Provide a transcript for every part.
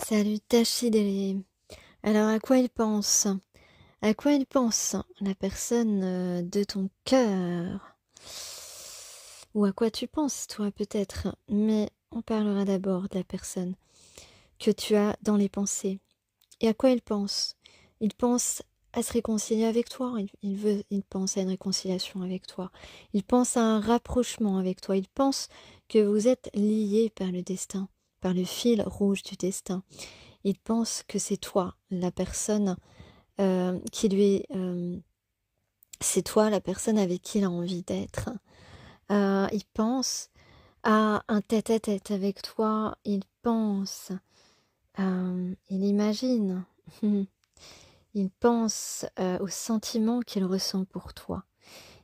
Salutations. Alors, à quoi il pense? À quoi il pense, la personne de ton cœur? Ou à quoi tu penses, toi, peut-être? Mais on parlera d'abord de la personne que tu as dans les pensées. Et à quoi il pense? Il pense à se réconcilier avec toi. Il pense à une réconciliation avec toi. Il pense à un rapprochement avec toi. Il pense que vous êtes liés par le destin, par le fil rouge du destin. Il pense que c'est toi, la personne qui lui est... c'est toi, la personne avec qui il a envie d'être. Il pense à un tête-à-tête avec toi. Il pense... il imagine. Il pense aux sentiments qu'il ressent pour toi.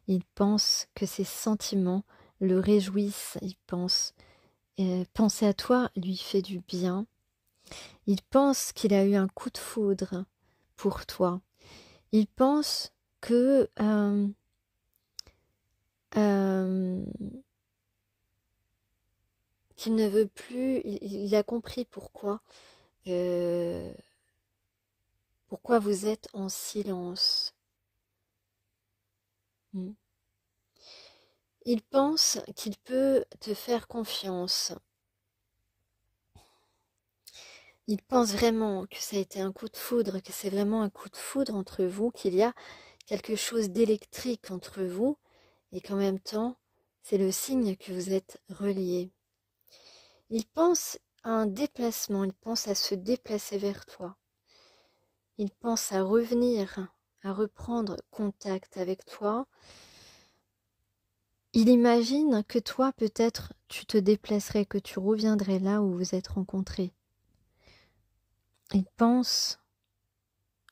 Il pense que ces sentiments le réjouissent. Il pense... penser à toi lui fait du bien. Il pense qu'il a eu un coup de foudre pour toi. Il pense que qu'il ne veut plus, il a compris pourquoi vous êtes en silence. Hmm. Il pense qu'il peut te faire confiance. Il pense vraiment que ça a été un coup de foudre, que c'est vraiment un coup de foudre entre vous, qu'il y a quelque chose d'électrique entre vous, et qu'en même temps, c'est le signe que vous êtes reliés. Il pense à un déplacement, il pense à se déplacer vers toi. Il pense à revenir, à reprendre contact avec toi. Il imagine que toi, peut-être, tu te déplacerais, que tu reviendrais là où vous êtes rencontrés. Il pense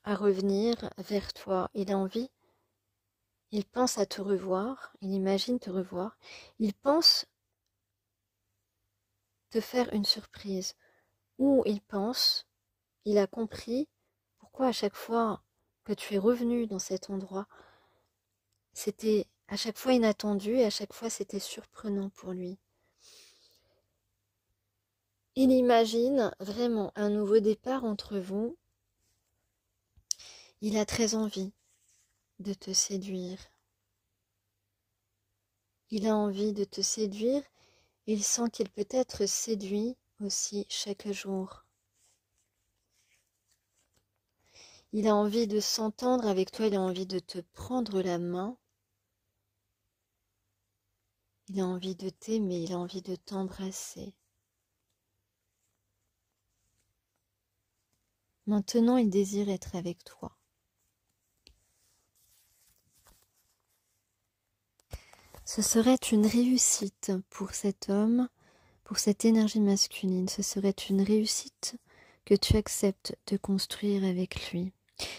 à revenir vers toi. Il a envie. Il pense à te revoir. Il imagine te revoir. Il pense te faire une surprise. Ou il a compris pourquoi à chaque fois que tu es revenu dans cet endroit, c'était à chaque fois inattendu et à chaque fois c'était surprenant pour lui. Il imagine vraiment un nouveau départ entre vous. Il a très envie de te séduire. Il a envie de te séduire. Il sent qu'il peut être séduit aussi chaque jour. Il a envie de s'entendre avec toi. Il a envie de te prendre la main. Il a envie de t'aimer. Il a envie de t'embrasser. Maintenant, il désire être avec toi. Ce serait une réussite pour cet homme, pour cette énergie masculine. Ce serait une réussite que tu acceptes de construire avec lui.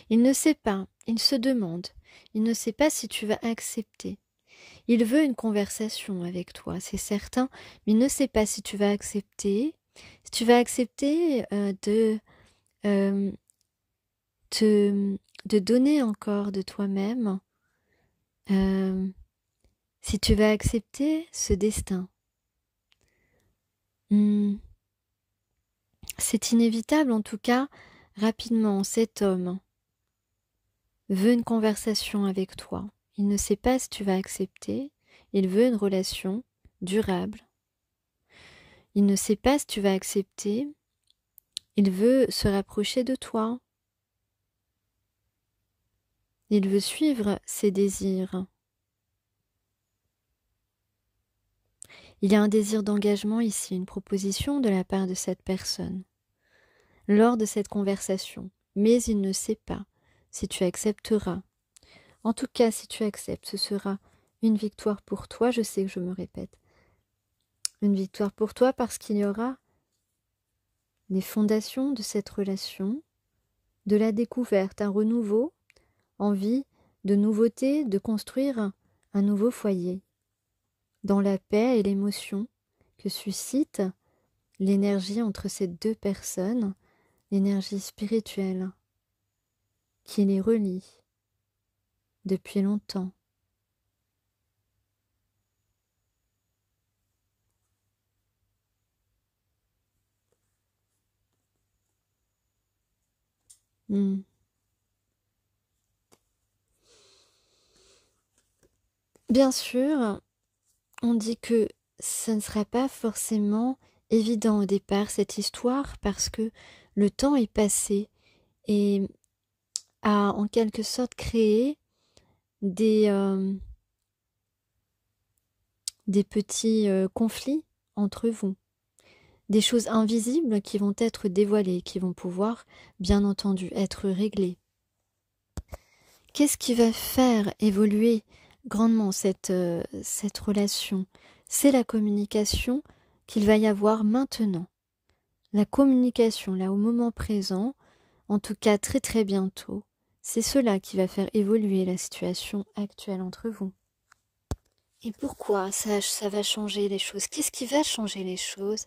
Il ne sait pas, il se demande, il ne sait pas si tu vas accepter. Il veut une conversation avec toi, c'est certain, mais il ne sait pas si tu vas accepter, euh, de donner encore de toi-même, si tu vas accepter ce destin. C'est inévitable, en tout cas, rapidement, cet homme veut une conversation avec toi. Il ne sait pas si tu vas accepter. Il veut une relation durable. Il ne sait pas si tu vas accepter. Il veut se rapprocher de toi. Il veut suivre ses désirs. Il y a un désir d'engagement ici, une proposition de la part de cette personne lors de cette conversation. Mais il ne sait pas si tu accepteras. En tout cas, si tu acceptes, ce sera une victoire pour toi. Je sais que je me répète. Une victoire pour toi parce qu'il y aura les fondations de cette relation, de la découverte, un renouveau, envie de nouveauté, de construire un nouveau foyer, dans la paix et l'émotion que suscite l'énergie entre ces deux personnes, l'énergie spirituelle qui les relie depuis longtemps. Hmm. Bien sûr, on dit que ce ne sera pas forcément évident au départ, cette histoire, parce que le temps est passé et a en quelque sorte créé des, euh, des petits conflits entre vous. Des choses invisibles qui vont être dévoilées, qui vont pouvoir, bien entendu, être réglées. Qu'est-ce qui va faire évoluer grandement cette relation? C'est la communication qu'il va y avoir maintenant. La communication, là, au moment présent, en tout cas très très bientôt, c'est cela qui va faire évoluer la situation actuelle entre vous. Et pourquoi ça va changer les choses? Qu'est-ce qui va changer les choses?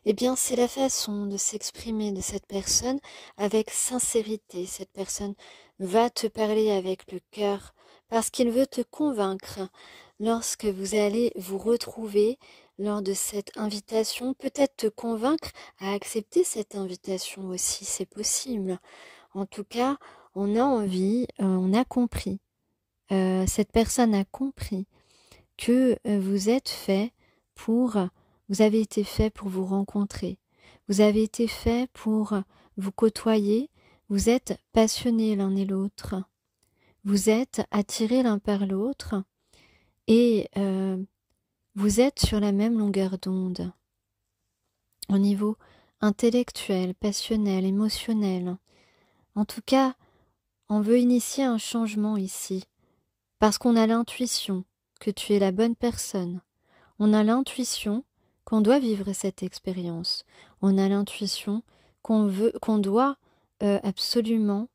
Eh bien, c'est la façon de s'exprimer de cette personne avec sincérité. Cette personne va te parler avec le cœur parce qu'il veut te convaincre. Lorsque vous allez vous retrouver lors de cette invitation, peut-être te convaincre à accepter cette invitation aussi, c'est possible. En tout cas, on a envie, on a compris, cette personne a compris que vous êtes fait pour, vous avez été fait pour vous rencontrer, vous avez été fait pour vous côtoyer, vous êtes passionnés l'un et l'autre, vous êtes attirés l'un par l'autre et vous êtes sur la même longueur d'onde au niveau intellectuel, passionnel, émotionnel. En tout cas, on veut initier un changement ici parce qu'on a l'intuition que tu es la bonne personne. On a l'intuition qu'on doit vivre cette expérience. On a l'intuition qu'on doit absolument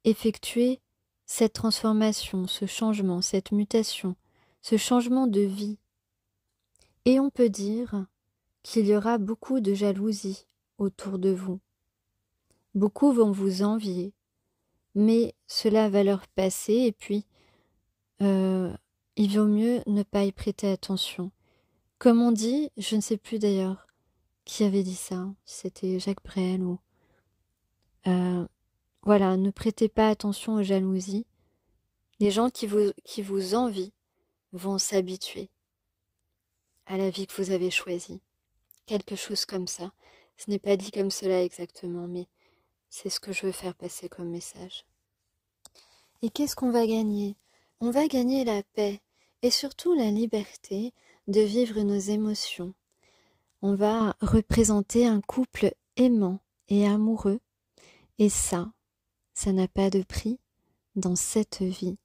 effectuer cette transformation, ce changement, cette mutation, ce changement de vie. Et on peut dire qu'il y aura beaucoup de jalousie autour de vous. Beaucoup vont vous envier, mais cela va leur passer et puis il vaut mieux ne pas y prêter attention. Comme on dit, je ne sais plus d'ailleurs qui avait dit ça, c'était Jacques Brel ou... voilà, ne prêtez pas attention aux jalousies. Les gens qui vous envient vont s'habituer à la vie que vous avez choisie. Quelque chose comme ça. Ce n'est pas dit comme cela exactement, mais c'est ce que je veux faire passer comme message. Et qu'est-ce qu'on va gagner? On va gagner la paix et surtout la liberté de vivre nos émotions. On va représenter un couple aimant et amoureux. Et ça n'a pas de prix dans cette vie.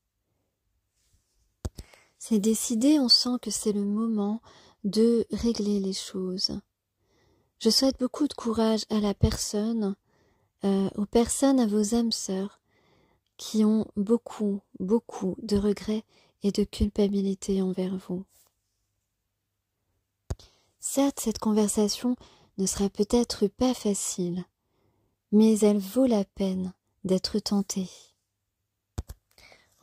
C'est décidé, on sent que c'est le moment de régler les choses. Je souhaite beaucoup de courage à la personne, aux personnes, à vos âmes sœurs, qui ont beaucoup, beaucoup de regrets et de culpabilité envers vous. Certes, cette conversation ne sera peut-être pas facile, mais elle vaut la peine d'être tentée.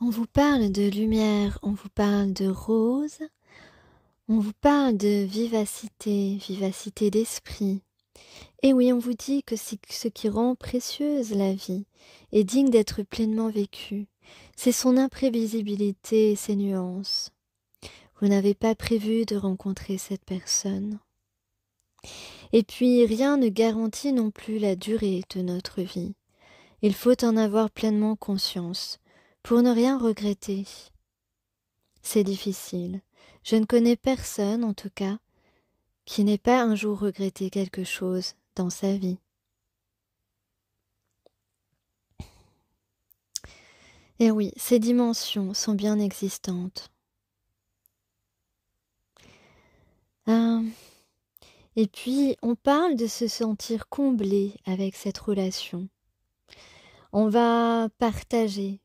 On vous parle de lumière, on vous parle de rose, on vous parle de vivacité, vivacité d'esprit. Et oui, on vous dit que c'est ce qui rend précieuse la vie et digne d'être pleinement vécue. C'est son imprévisibilité et ses nuances. Vous n'avez pas prévu de rencontrer cette personne. Et puis, rien ne garantit non plus la durée de notre vie. Il faut en avoir pleinement conscience pour ne rien regretter. C'est difficile. Je ne connais personne, en tout cas, qui n'ait pas un jour regretté quelque chose dans sa vie. Et oui, ces dimensions sont bien existantes. Et puis, on parle de se sentir comblé avec cette relation. On va partager.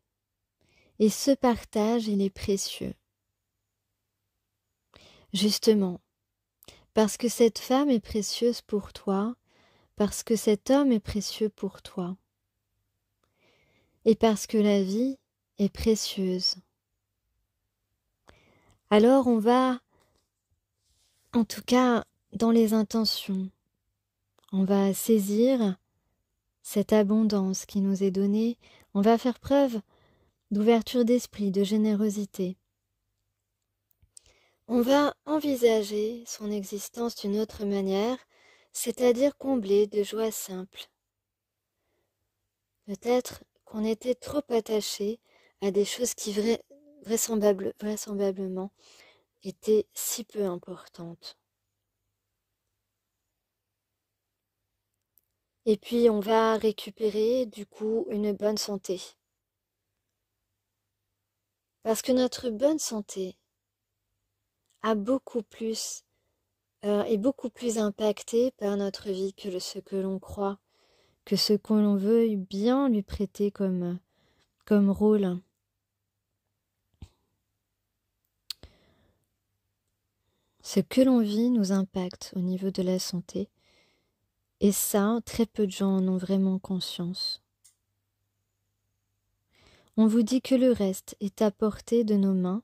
Et ce partage, il est précieux. Justement, parce que cette femme est précieuse pour toi, parce que cet homme est précieux pour toi, et parce que la vie est précieuse. Alors on va, en tout cas dans les intentions, on va saisir cette abondance qui nous est donnée, on va faire preuve d'ouverture d'esprit, de générosité. On va envisager son existence d'une autre manière, c'est-à-dire comblée de joie simple. Peut-être qu'on était trop attaché à des choses qui vraisemblablement étaient si peu importantes. Et puis on va récupérer du coup une bonne santé. Parce que notre bonne santé est beaucoup plus impactée par notre vie que ce que l'on croit, que ce que l'on veut bien lui prêter comme rôle. Ce que l'on vit nous impacte au niveau de la santé. Et ça, très peu de gens en ont vraiment conscience. On vous dit que le reste est à portée de nos mains.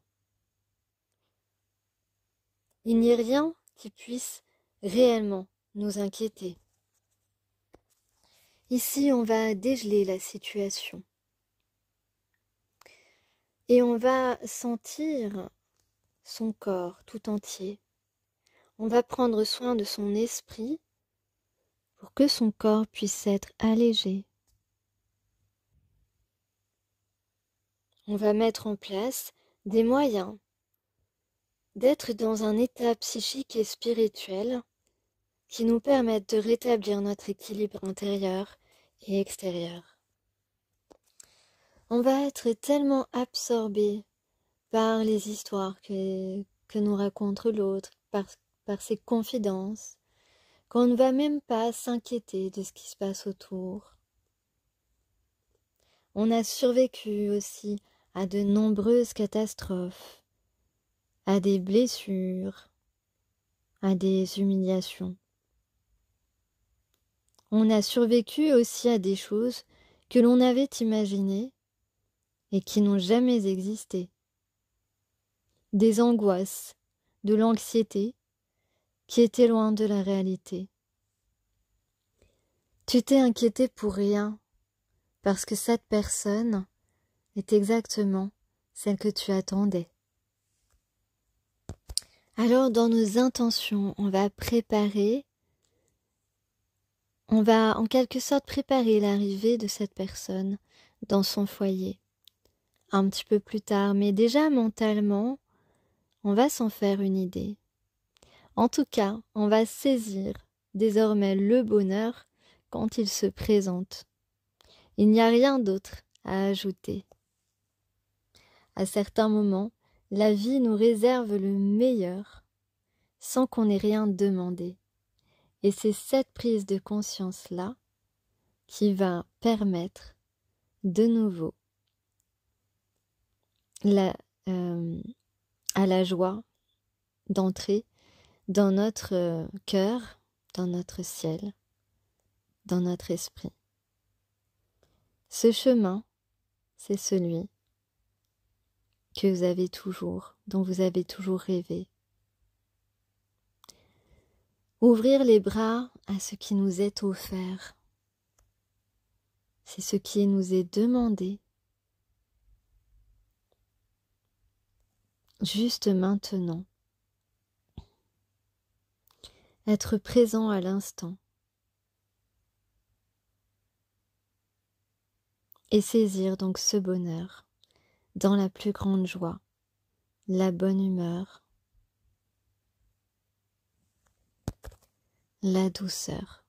Il n'y a rien qui puisse réellement nous inquiéter. Ici, on va dégeler la situation. Et on va sentir son corps tout entier. On va prendre soin de son esprit pour que son corps puisse être allégé. On va mettre en place des moyens d'être dans un état psychique et spirituel qui nous permettent de rétablir notre équilibre intérieur et extérieur. On va être tellement absorbé par les histoires que nous raconte l'autre, par ses confidences, qu'on ne va même pas s'inquiéter de ce qui se passe autour. On a survécu aussi à de nombreuses catastrophes, à des blessures, à des humiliations. On a survécu aussi à des choses que l'on avait imaginées et qui n'ont jamais existé. Des angoisses, de l'anxiété qui étaient loin de la réalité. Tu t'es inquiété pour rien, parce que cette personne est exactement celle que tu attendais. Alors dans nos intentions, on va en quelque sorte préparer l'arrivée de cette personne dans son foyer. Un petit peu plus tard, mais déjà mentalement, on va s'en faire une idée. En tout cas, on va saisir désormais le bonheur quand il se présente. Il n'y a rien d'autre à ajouter. À certains moments, la vie nous réserve le meilleur sans qu'on ait rien demandé. Et c'est cette prise de conscience-là qui va permettre de nouveau à la joie d'entrer dans notre cœur, dans notre ciel, dans notre esprit. Ce chemin, c'est celui que vous avez toujours, dont vous avez toujours rêvé. Ouvrir les bras à ce qui nous est offert, c'est ce qui nous est demandé. Juste maintenant. Être présent à l'instant. Et saisir donc ce bonheur dans la plus grande joie, la bonne humeur, la douceur.